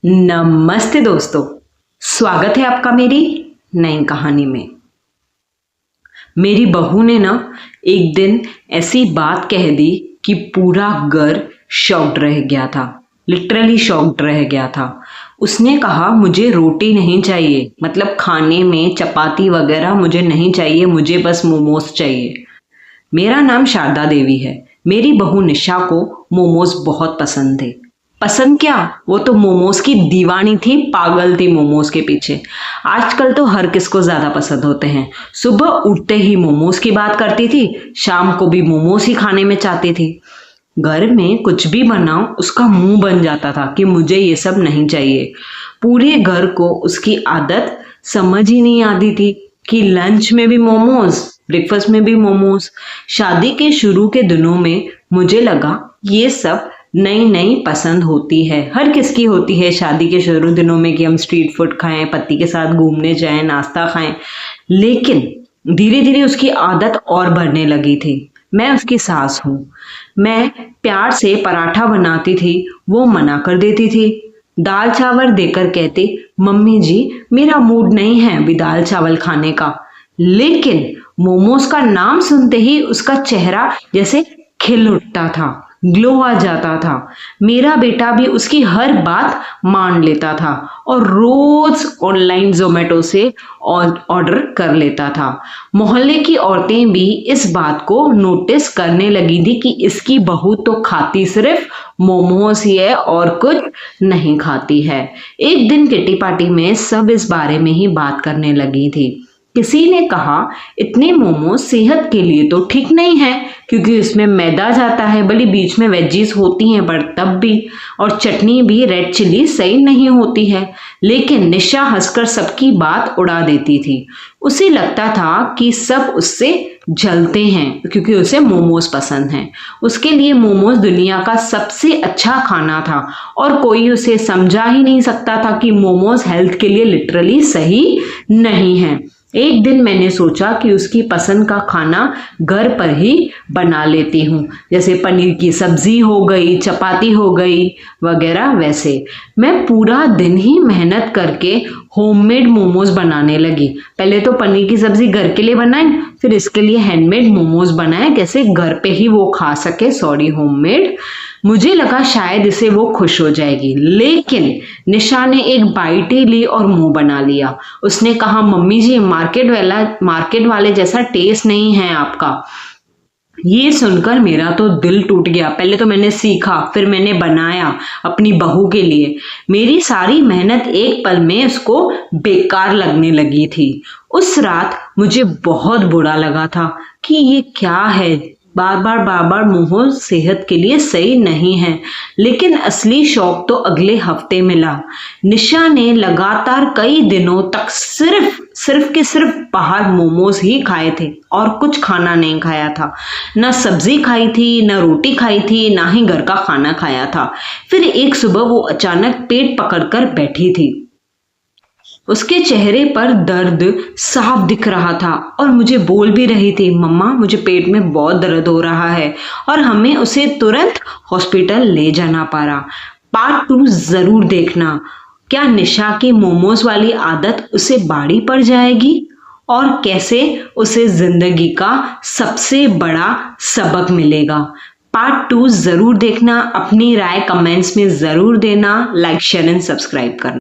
नमस्ते दोस्तों, स्वागत है आपका मेरी नई कहानी में। मेरी बहू ने ना एक दिन ऐसी बात कह दी कि पूरा घर शॉक्ड रह गया था, लिटरली शॉक्ड रह गया था। उसने कहा मुझे रोटी नहीं चाहिए, मतलब खाने में चपाती वगैरह मुझे नहीं चाहिए, मुझे बस मोमोज चाहिए। मेरा नाम शारदा देवी है। मेरी बहू निशा को मोमोज बहुत पसंद थे। पसंद क्या, वो तो मोमोज की दीवानी थी, पागल थी मोमोज के पीछे। आजकल तो हर किसको ज्यादा पसंद होते हैं। सुबह उठते ही मोमोज की बात करती थी, शाम को भी मोमोज ही खाने में चाहती थी। घर में कुछ भी बनाओ उसका मुंह बन जाता था कि मुझे ये सब नहीं चाहिए। पूरे घर को उसकी आदत समझ ही नहीं आती थी कि लंच में भी मोमोज, ब्रेकफास्ट में भी मोमोज। शादी के शुरू के दिनों में मुझे लगा ये सब नई नई पसंद होती है, हर किसकी होती है शादी के शुरू दिनों में कि हम स्ट्रीट फूड खाएं, पति के साथ घूमने जाएं, नाश्ता खाएं। लेकिन धीरे धीरे उसकी आदत और बढ़ने लगी थी। मैं उसकी सास हूँ। मैं प्यार से पराठा बनाती थी, वो मना कर देती थी। दाल चावल देकर कहती, मम्मी जी मेरा मूड नहीं है अभी दाल चावल खाने का। लेकिन मोमोज का नाम सुनते ही उसका चेहरा जैसे खिल उठता था, ग्लो आ जाता था। मेरा बेटा भी उसकी हर बात मान लेता था और रोज ऑनलाइन जोमेटो से ऑर्डर कर लेता था। मोहल्ले की औरतें भी इस बात को नोटिस करने लगी थी कि इसकी बहू तो खाती सिर्फ मोमोज ही है और कुछ नहीं खाती है। एक दिन किटी पार्टी में सब इस बारे में ही बात करने लगी थी। किसी ने कहा इतने मोमोज सेहत के लिए तो ठीक नहीं है क्योंकि उसमें मैदा जाता है, भले बीच में वेजीज होती हैं पर तब भी, और चटनी भी रेड चिली सही नहीं होती है। लेकिन निशा हंसकर सबकी बात उड़ा देती थी। उसे लगता था कि सब उससे जलते हैं क्योंकि उसे मोमोज पसंद हैं। उसके लिए मोमोज दुनिया का सबसे अच्छा खाना था और कोई उसे समझा ही नहीं सकता था कि मोमोज हेल्थ के लिए लिटरली सही नहीं है। एक दिन मैंने सोचा कि उसकी पसंद का खाना घर पर ही बना लेती हूँ, जैसे पनीर की सब्जी हो गई, चपाती हो गई वगैरह। वैसे मैं पूरा दिन ही मेहनत करके होममेड मोमोज बनाने लगी। पहले तो पनीर की सब्जी घर के लिए बनाई, फिर इसके लिए हैंडमेड मोमोज बनाए, कैसे घर पे ही वो खा सके, सॉरी होममेड। मुझे लगा शायद इसे वो खुश हो जाएगी, लेकिन निशा ने एक बाइट ही ली और मुंह बना लिया। उसने कहा मम्मी जी मार्केट वाले जैसा टेस्ट नहीं है आपका। ये सुनकर मेरा तो दिल टूट गया। पहले तो मैंने सीखा, फिर मैंने बनाया अपनी बहू के लिए। मेरी सारी मेहनत एक पल में उसको बेकार लगने लगी थी। उस रात मुझे बहुत बुरा लगा था कि ये क्या है, बार बार मोमोज सेहत के लिए सही नहीं है। लेकिन असली शौक तो अगले हफ्ते मिला। निशा ने लगातार कई दिनों तक सिर्फ बाहर मोमोज ही खाए थे और कुछ खाना नहीं खाया था। ना सब्जी खाई थी, ना रोटी खाई थी, ना ही घर का खाना खाया था। फिर एक सुबह वो अचानक पेट पकड़कर बैठी थी। उसके चेहरे पर दर्द साफ दिख रहा था और मुझे बोल भी रही थी, मम्मा मुझे पेट में बहुत दर्द हो रहा है और हमें उसे तुरंत हॉस्पिटल ले जाना पड़ा। पार्ट 2 जरूर देखना। क्या निशा की मोमोज वाली आदत उसे बाड़ी पड़ जाएगी और कैसे उसे जिंदगी का सबसे बड़ा सबक मिलेगा। पार्ट 2 जरूर देखना। अपनी राय कमेंट्स में जरूर देना। लाइक शेयर एंड सब्सक्राइब करना।